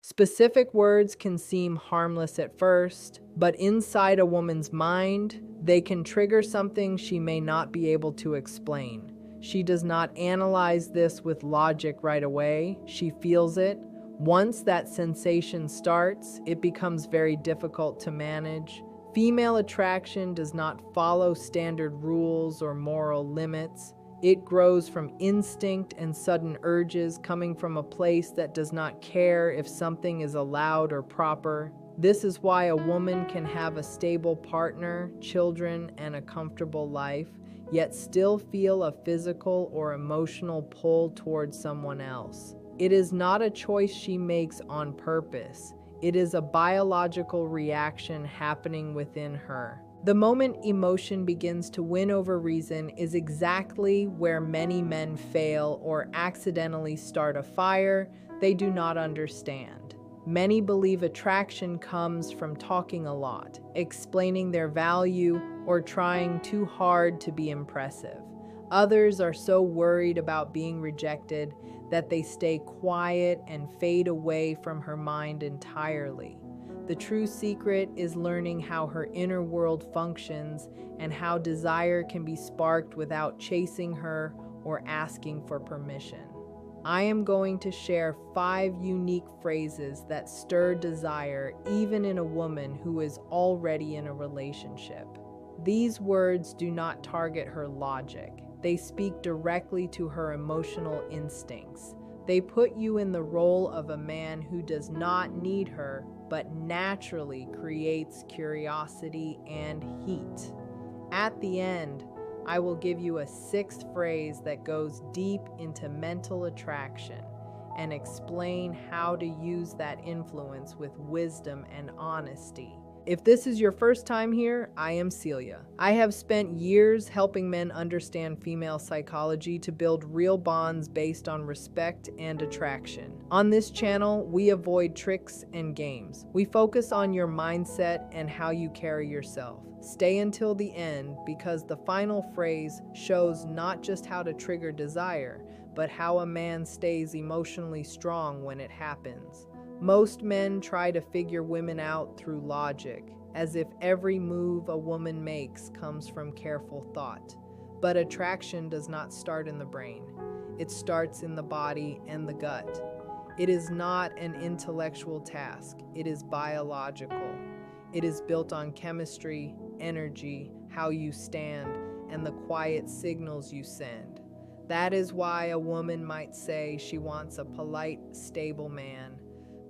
Specific words can seem harmless at first, but inside a woman's mind, they can trigger something she may not be able to explain. She does not analyze this with logic right away, she feels it. Once that sensation starts, it becomes very difficult to manage. Female attraction does not follow standard rules or moral limits. It grows from instinct and sudden urges coming from a place that does not care if something is allowed or proper. This is why a woman can have a stable partner, children, and a comfortable life, yet still feel a physical or emotional pull towards someone else. It is not a choice she makes on purpose. It is a biological reaction happening within her. The moment emotion begins to win over reason is exactly where many men fail or accidentally start a fire they do not understand. Many believe attraction comes from talking a lot, explaining their value, or trying too hard to be impressive. Others are so worried about being rejected that they stay quiet and fade away from her mind entirely. The true secret is learning how her inner world functions and how desire can be sparked without chasing her or asking for permission. I am going to share 5 unique phrases that stir desire even in a woman who is already in a relationship. These words do not target her logic. They speak directly to her emotional instincts. They put you in the role of a man who does not need her, but naturally creates curiosity and heat. At the end, I will give you a 6th phrase that goes deep into mental attraction and explain how to use that influence with wisdom and honesty. If this is your first time here, I am Celia. I have spent years helping men understand female psychology to build real bonds based on respect and attraction. On this channel, we avoid tricks and games. We focus on your mindset and how you carry yourself. Stay until the end because the final phrase shows not just how to trigger desire, but how a man stays emotionally strong when it happens. Most men try to figure women out through logic, as if every move a woman makes comes from careful thought. But attraction does not start in the brain. It starts in the body and the gut. It is not an intellectual task. It is biological. It is built on chemistry, energy, how you stand, and the quiet signals you send. That is why a woman might say she wants a polite, stable man,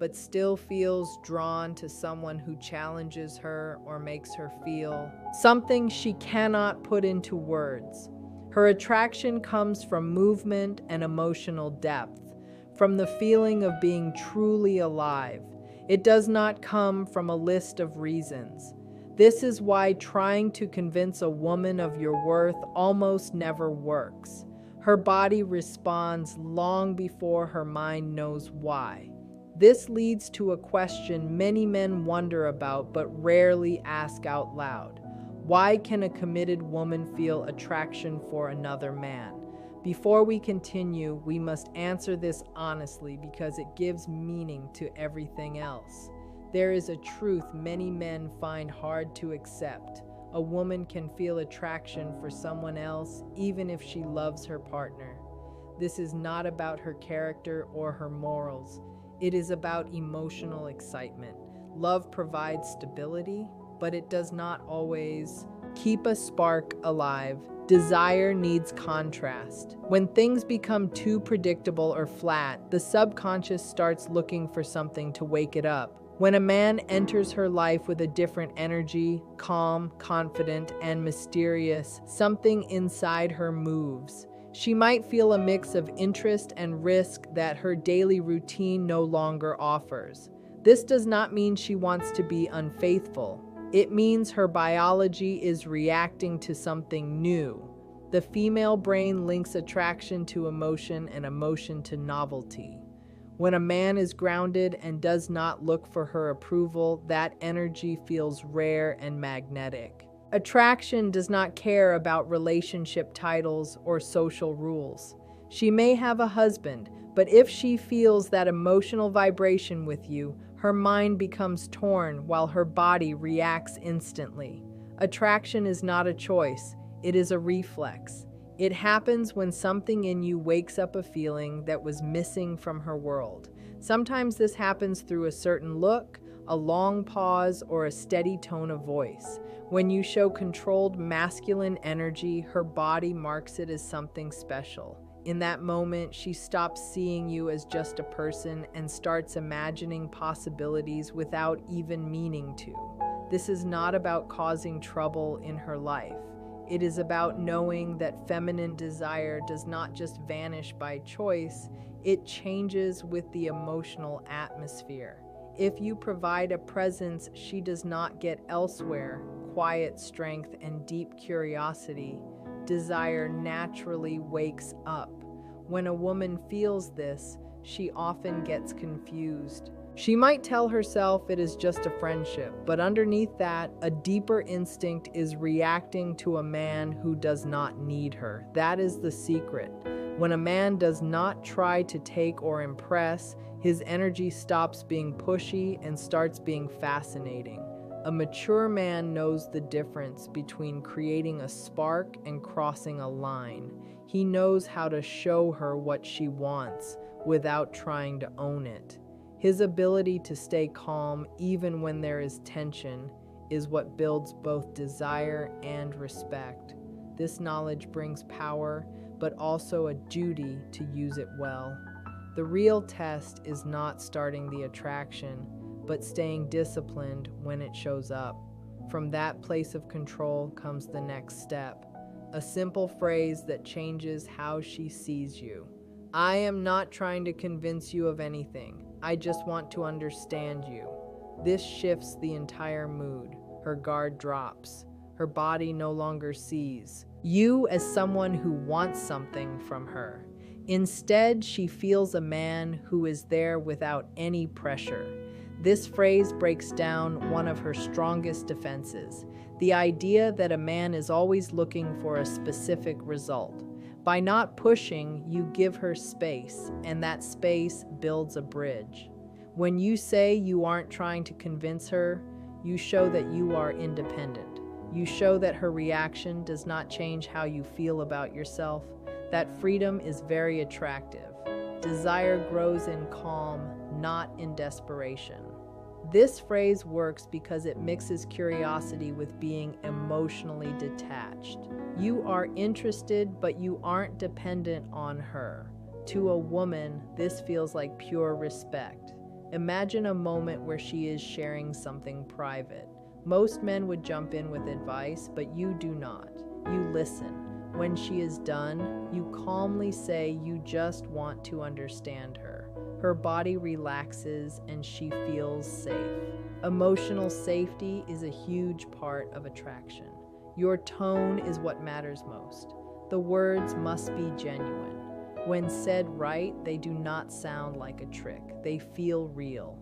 but still feels drawn to someone who challenges her or makes her feel something she cannot put into words. Her attraction comes from movement and emotional depth, from the feeling of being truly alive. It does not come from a list of reasons. This is why trying to convince a woman of your worth almost never works. Her body responds long before her mind knows why. This leads to a question many men wonder about but rarely ask out loud. Why can a committed woman feel attraction for another man? Before we continue, we must answer this honestly because it gives meaning to everything else. There is a truth many men find hard to accept. A woman can feel attraction for someone else even if she loves her partner. This is not about her character or her morals. It is about emotional excitement. Love provides stability, but it does not always keep a spark alive. Desire needs contrast. When things become too predictable or flat, the subconscious starts looking for something to wake it up. When a man enters her life with a different energy, calm, confident, and mysterious, something inside her moves. She might feel a mix of interest and risk that her daily routine no longer offers. This does not mean she wants to be unfaithful. It means her biology is reacting to something new. The female brain links attraction to emotion and emotion to novelty. When a man is grounded and does not look for her approval, that energy feels rare and magnetic. Attraction does not care about relationship titles or social rules. She may have a husband, But if she feels that emotional vibration with you, her mind becomes torn while her body reacts instantly. Attraction is not a choice, it is a reflex. It happens when something in you wakes up a feeling that was missing from her world. Sometimes this happens through a certain look, a long pause, or a steady tone of voice. When you show controlled masculine energy, her body marks it as something special. In that moment, she stops seeing you as just a person and starts imagining possibilities without even meaning to. This is not about causing trouble in her life. It is about knowing that feminine desire does not just vanish by choice, it changes with the emotional atmosphere. If you provide a presence she does not get elsewhere, quiet strength and deep curiosity, desire naturally wakes up. When a woman feels this, she often gets confused. She might tell herself it is just a friendship, but underneath that, a deeper instinct is reacting to a man who does not need her. That is the secret. When a man does not try to take or impress, his energy stops being pushy and starts being fascinating. A mature man knows the difference between creating a spark and crossing a line. He knows how to show her what she wants without trying to own it. His ability to stay calm even when there is tension is what builds both desire and respect. This knowledge brings power, but also a duty to use it well. The real test is not starting the attraction, but staying disciplined when it shows up. From that place of control comes the next step, a simple phrase that changes how she sees you. I am not trying to convince you of anything. I just want to understand you. This shifts the entire mood. Her guard drops. Her body no longer sees you as someone who wants something from her. Instead, she feels a man who is there without any pressure. This phrase breaks down one of her strongest defenses, the idea that a man is always looking for a specific result. By not pushing, you give her space, and that space builds a bridge. When you say you aren't trying to convince her, you show that you are independent. You show that her reaction does not change how you feel about yourself. That freedom is very attractive. Desire grows in calm, not in desperation. This phrase works because it mixes curiosity with being emotionally detached. You are interested, but you aren't dependent on her. To a woman, this feels like pure respect. Imagine a moment where she is sharing something private. Most men would jump in with advice, but you do not. You listen. When she is done, you calmly say you just want to understand her. Her body relaxes and she feels safe. Emotional safety is a huge part of attraction. Your tone is what matters most. The words must be genuine. When said right, they do not sound like a trick. They feel real.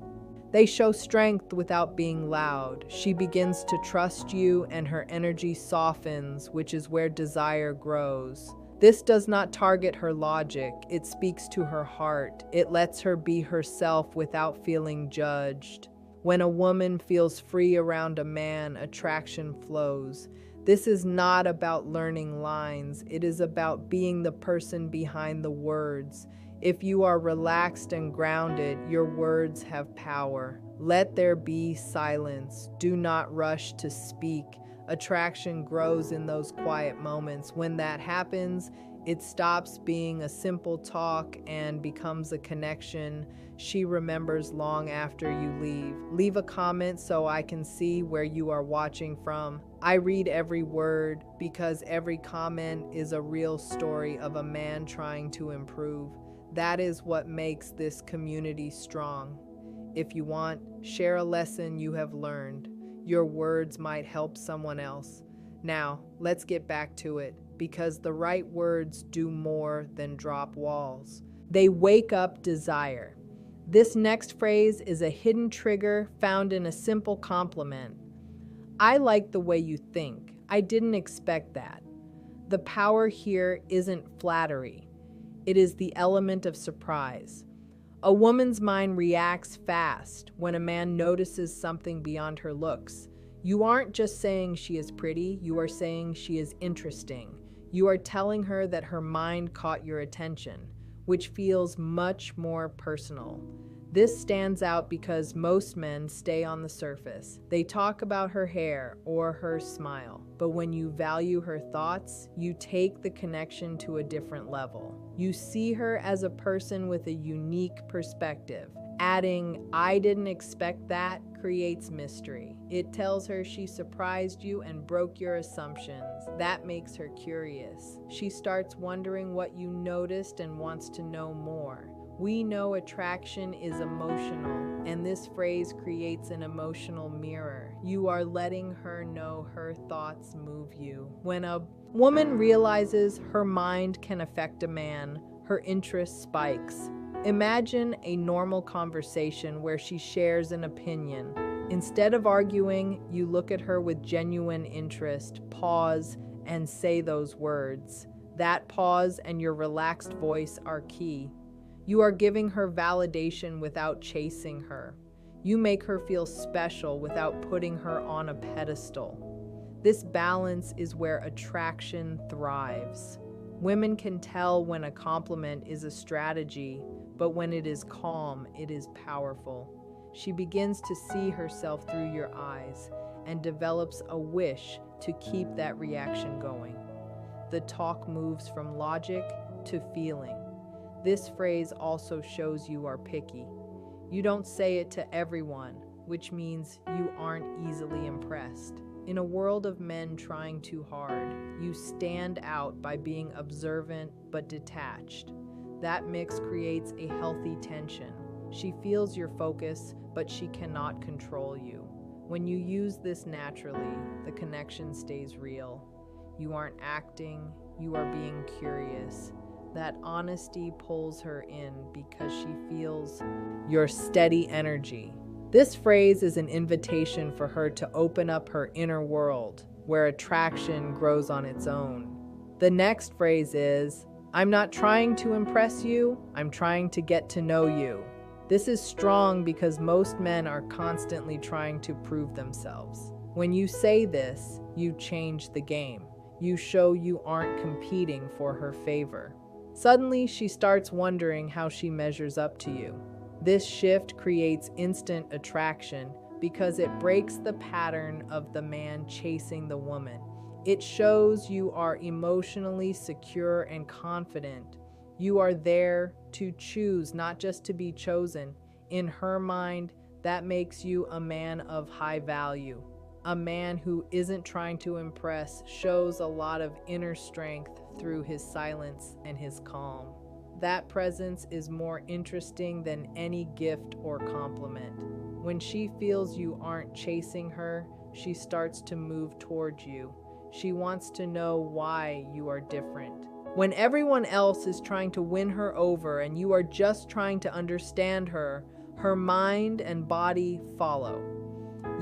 They show strength without being loud. She begins to trust you and her energy softens, which is where desire grows. This does not target her logic. It speaks to her heart. It lets her be herself without feeling judged. When a woman feels free around a man, attraction flows. This is not about learning lines. It is about being the person behind the words. If you are relaxed and grounded, your words have power. Let there be silence. Do not rush to speak. Attraction grows in those quiet moments. When that happens, it stops being a simple talk and becomes a connection she remembers long after you leave. Leave a comment so I can see where you are watching from. I read every word because every comment is a real story of a man trying to improve. That is what makes this community strong. If you want, share a lesson you have learned. Your words might help someone else. Now, let's get back to it, because the right words do more than drop walls. They wake up desire. This next phrase is a hidden trigger found in a simple compliment. I like the way you think. I didn't expect that. The power here isn't flattery. It is the element of surprise. A woman's mind reacts fast when a man notices something beyond her looks. You aren't just saying she is pretty, you are saying she is interesting. You are telling her that her mind caught your attention, which feels much more personal. This stands out because most men stay on the surface. They talk about her hair or her smile, but when you value her thoughts, you take the connection to a different level. You see her as a person with a unique perspective. Adding, "I didn't expect that," creates mystery. It tells her she surprised you and broke your assumptions. That makes her curious. She starts wondering what you noticed and wants to know more. We know attraction is emotional, and this phrase creates an emotional mirror. You are letting her know her thoughts move you. When a woman realizes her mind can affect a man, her interest spikes. Imagine a normal conversation where she shares an opinion. Instead of arguing, you look at her with genuine interest, pause, and say those words. That pause and your relaxed voice are key. You are giving her validation without chasing her. You make her feel special without putting her on a pedestal. This balance is where attraction thrives. Women can tell when a compliment is a strategy, but when it is calm, it is powerful. She begins to see herself through your eyes and develops a wish to keep that reaction going. The talk moves from logic to feeling. This phrase also shows you are picky. You don't say it to everyone, which means you aren't easily impressed. In a world of men trying too hard, you stand out by being observant but detached. That mix creates a healthy tension. She feels your focus, but she cannot control you. When you use this naturally, the connection stays real. You aren't acting, you are being curious. That honesty pulls her in because she feels your steady energy. This phrase is an invitation for her to open up her inner world, where attraction grows on its own. The next phrase is, "I'm not trying to impress you, I'm trying to get to know you." This is strong because most men are constantly trying to prove themselves. When you say this, you change the game. You show you aren't competing for her favor. Suddenly, she starts wondering how she measures up to you. This shift creates instant attraction because it breaks the pattern of the man chasing the woman. It shows you are emotionally secure and confident. You are there to choose, not just to be chosen. In her mind, that makes you a man of high value. A man who isn't trying to impress shows a lot of inner strength through his silence and his calm. That presence is more interesting than any gift or compliment. When she feels you aren't chasing her, she starts to move towards you. She wants to know why you are different. When everyone else is trying to win her over and you are just trying to understand her, her mind and body follow.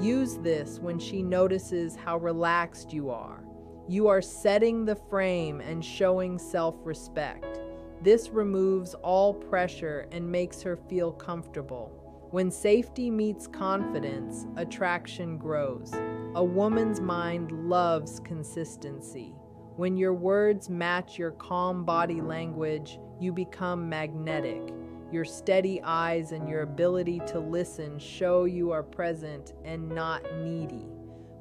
Use this when she notices how relaxed you are. You are setting the frame and showing self-respect. This removes all pressure and makes her feel comfortable. When safety meets confidence, attraction grows. A woman's mind loves consistency. When your words match your calm body language, you become magnetic. Your steady eyes and your ability to listen show you are present and not needy.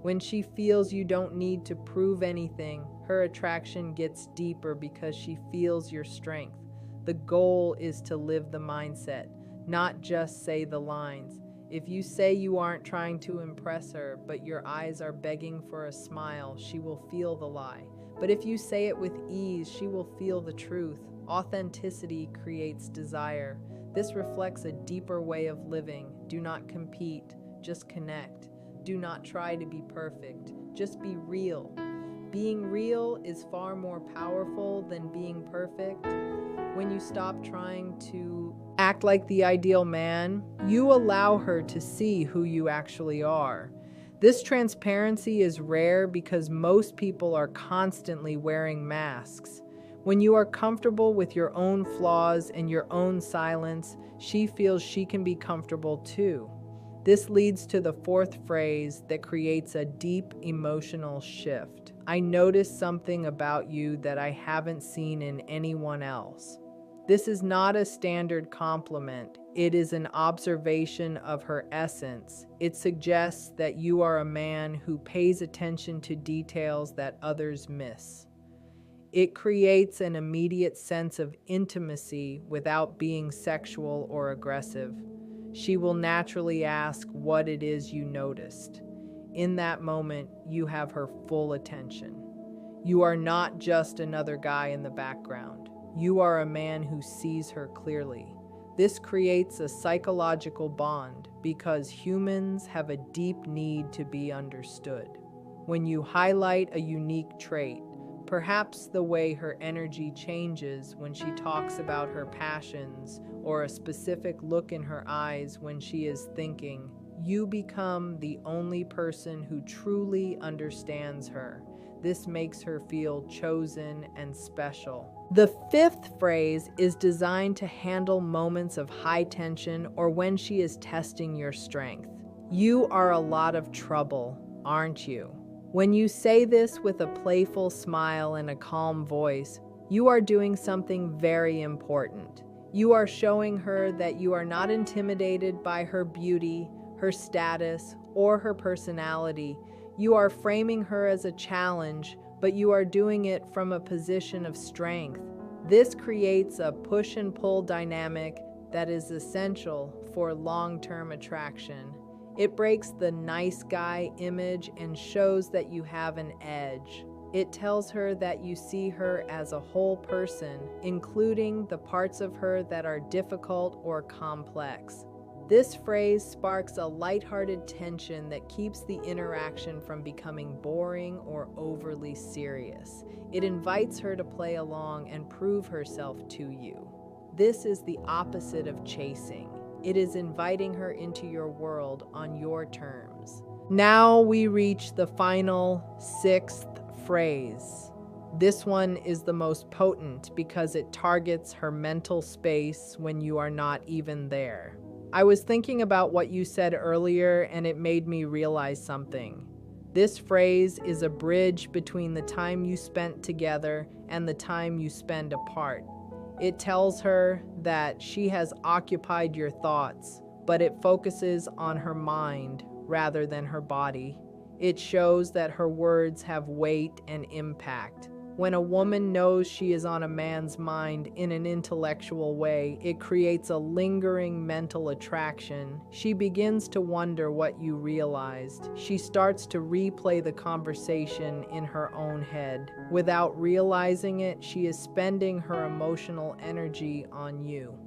When she feels you don't need to prove anything, her attraction gets deeper because she feels your strength. The goal is to live the mindset, not just say the lines. If you say you aren't trying to impress her, but your eyes are begging for a smile, she will feel the lie. But if you say it with ease, she will feel the truth. Authenticity creates desire. This reflects a deeper way of living. Do not compete, just connect. Do not try to be perfect, just be real. Being real is far more powerful than being perfect. When you stop trying to act like the ideal man, you allow her to see who you actually are. This transparency is rare because most people are constantly wearing masks. When you are comfortable with your own flaws and your own silence, she feels she can be comfortable too. This leads to the fourth phrase that creates a deep emotional shift. I noticed something about you that I haven't seen in anyone else. This is not a standard compliment. It is an observation of her essence. It suggests that you are a man who pays attention to details that others miss. It creates an immediate sense of intimacy without being sexual or aggressive. She will naturally ask what it is you noticed. In that moment, you have her full attention. You are not just another guy in the background. You are a man who sees her clearly. This creates a psychological bond because humans have a deep need to be understood. When you highlight a unique trait, perhaps the way her energy changes when she talks about her passions or a specific look in her eyes when she is thinking, you become the only person who truly understands her. This makes her feel chosen and special. The fifth phrase is designed to handle moments of high tension or when she is testing your strength. You are a lot of trouble, aren't you? When you say this with a playful smile and a calm voice, you are doing something very important. You are showing her that you are not intimidated by her beauty, her status, or her personality. You are framing her as a challenge, but you are doing it from a position of strength. This creates a push and pull dynamic that is essential for long-term attraction. It breaks the nice guy image and shows that you have an edge. It tells her that you see her as a whole person, including the parts of her that are difficult or complex. This phrase sparks a lighthearted tension that keeps the interaction from becoming boring or overly serious. It invites her to play along and prove herself to you. This is the opposite of chasing. It is inviting her into your world on your terms. Now we reach the final sixth phrase. This one is the most potent because it targets her mental space when you are not even there. I was thinking about what you said earlier and it made me realize something. This phrase is a bridge between the time you spent together and the time you spend apart. It tells her that she has occupied your thoughts, but it focuses on her mind rather than her body. It shows that her words have weight and impact. When a woman knows she is on a man's mind in an intellectual way, it creates a lingering mental attraction. She begins to wonder what you realized. She starts to replay the conversation in her own head. Without realizing it, she is spending her emotional energy on you.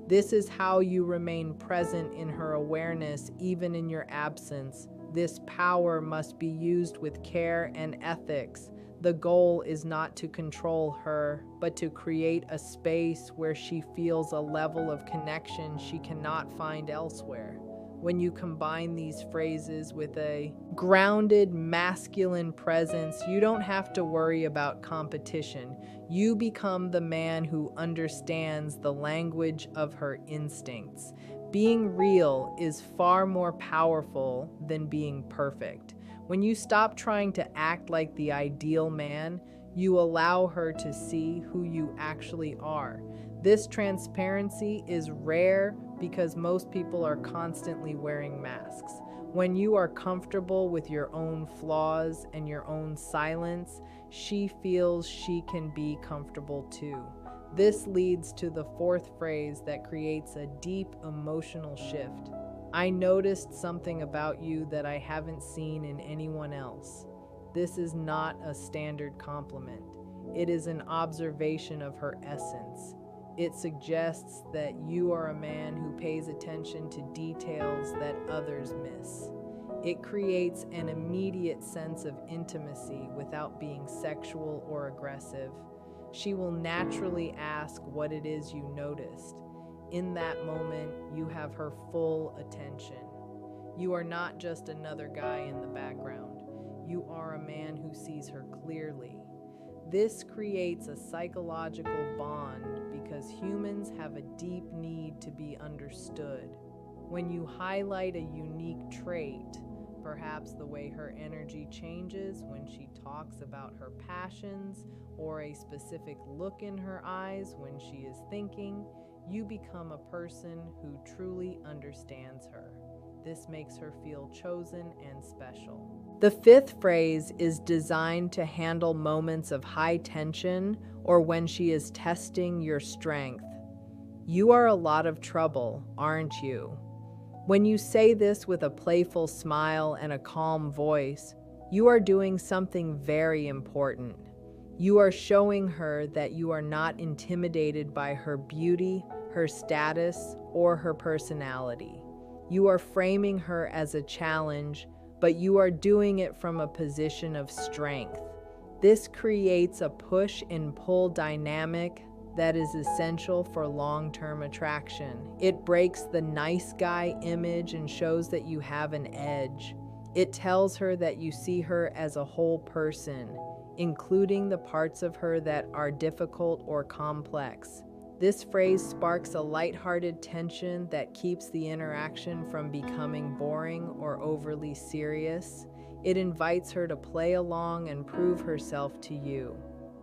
This is how you remain present in her awareness even in your absence. This power must be used with care and ethics. The goal is not to control her, but to create a space where she feels a level of connection she cannot find elsewhere. When you combine these phrases with a grounded masculine presence, you don't have to worry about competition. You become the man who understands the language of her instincts. Being real is far more powerful than being perfect. When you stop trying to act like the ideal man, you allow her to see who you actually are. This transparency is rare because most people are constantly wearing masks. When you are comfortable with your own flaws and your own silence, she feels she can be comfortable too. This leads to the fourth phrase that creates a deep emotional shift. I noticed something about you that I haven't seen in anyone else. This is not a standard compliment. It is an observation of her essence. It suggests that you are a man who pays attention to details that others miss. It creates an immediate sense of intimacy without being sexual or aggressive. She will naturally ask what it is you noticed. In that moment, you have her full attention. You are not just another guy in the background. You are a man who sees her clearly. This creates a psychological bond because humans have a deep need to be understood. When you highlight a unique trait, perhaps the way her energy changes when she talks about her passions, or a specific look in her eyes when she is thinking, you become a person who truly understands her. This makes her feel chosen and special. The fifth phrase is designed to handle moments of high tension or when she is testing your strength. You are a lot of trouble, aren't you? When you say this with a playful smile and a calm voice, you are doing something very important. You are showing her that you are not intimidated by her beauty, her status, or her personality. You are framing her as a challenge, but you are doing it from a position of strength. This creates a push and pull dynamic that is essential for long-term attraction. It breaks the nice guy image and shows that you have an edge. It tells her that you see her as a whole person, including the parts of her that are difficult or complex. This phrase sparks a lighthearted tension that keeps the interaction from becoming boring or overly serious. It invites her to play along and prove herself to you.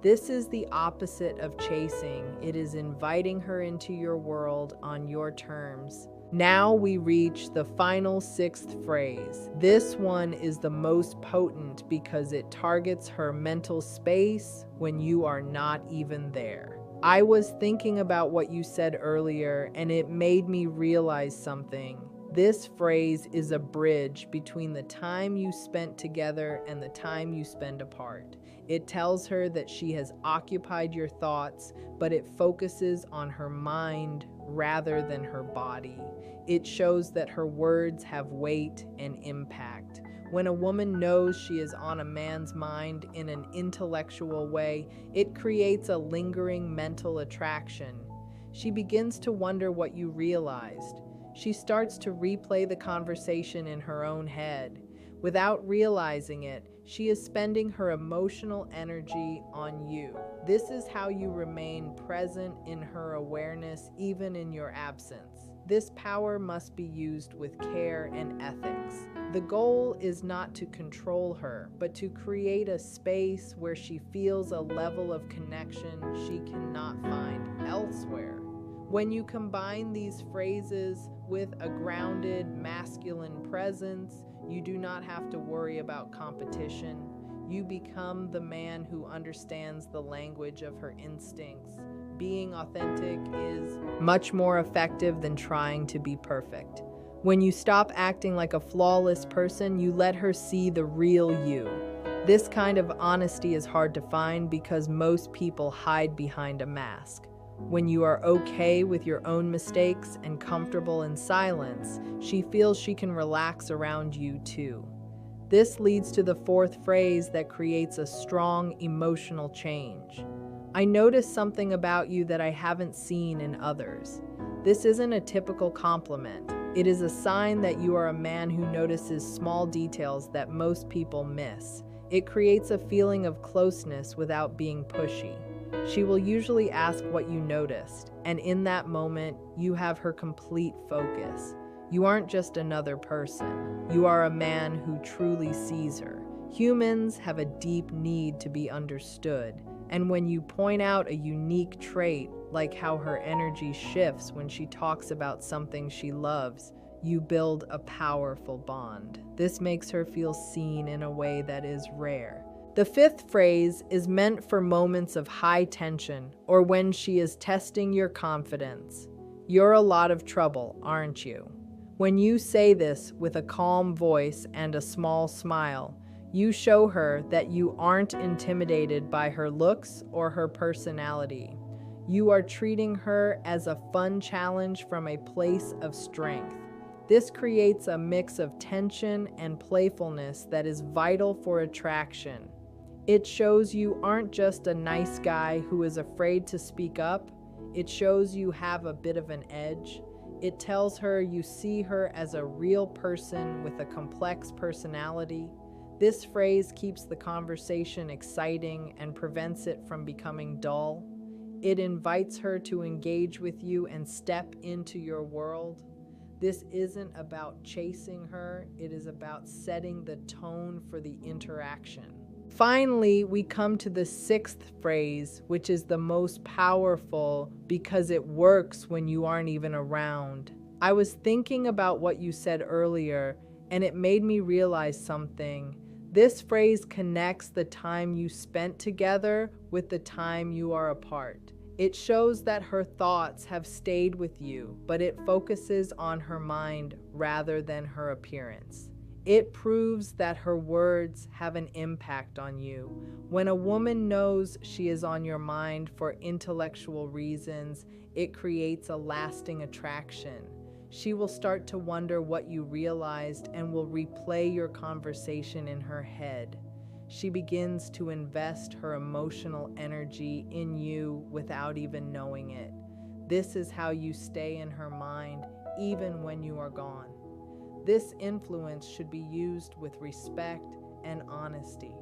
This is the opposite of chasing. It is inviting her into your world on your terms. Now we reach the final sixth phrase. This one is the most potent because it targets her mental space when you are not even there. I was thinking about what you said earlier, and it made me realize something. This phrase is a bridge between the time you spent together and the time you spend apart. It tells her that she has occupied your thoughts, but it focuses on her mind rather than her body. It shows that her words have weight and impact. When a woman knows she is on a man's mind in an intellectual way, it creates a lingering mental attraction. She begins to wonder what you realized. She starts to replay the conversation in her own head. Without realizing it, she is spending her emotional energy on you. This is how you remain present in her awareness even in your absence. This power must be used with care and ethics. The goal is not to control her, but to create a space where she feels a level of connection she cannot find elsewhere. When you combine these phrases with a grounded, masculine presence, you do not have to worry about competition. You become the man who understands the language of her instincts. Being authentic is much more effective than trying to be perfect. When you stop acting like a flawless person, you let her see the real you. This kind of honesty is hard to find because most people hide behind a mask. When you are okay with your own mistakes and comfortable in silence, she feels she can relax around you too. This leads to the fourth phrase that creates a strong emotional change. I noticed something about you that I haven't seen in others. This isn't a typical compliment. It is a sign that you are a man who notices small details that most people miss. It creates a feeling of closeness without being pushy. She will usually ask what you noticed, and in that moment, you have her complete focus. You aren't just another person. You are a man who truly sees her. Humans have a deep need to be understood, and when you point out a unique trait, like how her energy shifts when she talks about something she loves, you build a powerful bond. This makes her feel seen in a way that is rare. The fifth phrase is meant for moments of high tension or when she is testing your confidence. You're a lot of trouble, aren't you? When you say this with a calm voice and a small smile, you show her that you aren't intimidated by her looks or her personality. You are treating her as a fun challenge from a place of strength. This creates a mix of tension and playfulness that is vital for attraction. It shows you aren't just a nice guy who is afraid to speak up. It shows you have a bit of an edge. It tells her you see her as a real person with a complex personality. This phrase keeps the conversation exciting and prevents it from becoming dull. It invites her to engage with you and step into your world. This isn't about chasing her, it is about setting the tone for the interaction. Finally, we come to the sixth phrase, which is the most powerful because it works when you aren't even around. I was thinking about what you said earlier, and it made me realize something. This phrase connects the time you spent together with the time you are apart. It shows that her thoughts have stayed with you, but it focuses on her mind rather than her appearance. It proves that her words have an impact on you. When a woman knows she is on your mind for intellectual reasons, it creates a lasting attraction. She will start to wonder what you realized and will replay your conversation in her head. She begins to invest her emotional energy in you without even knowing it. This is how you stay in her mind even when you are gone. This influence should be used with respect and honesty.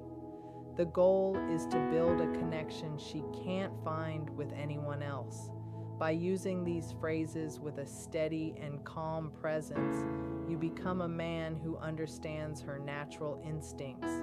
The goal is to build a connection she can't find with anyone else. By using these phrases with a steady and calm presence, you become a man who understands her natural instincts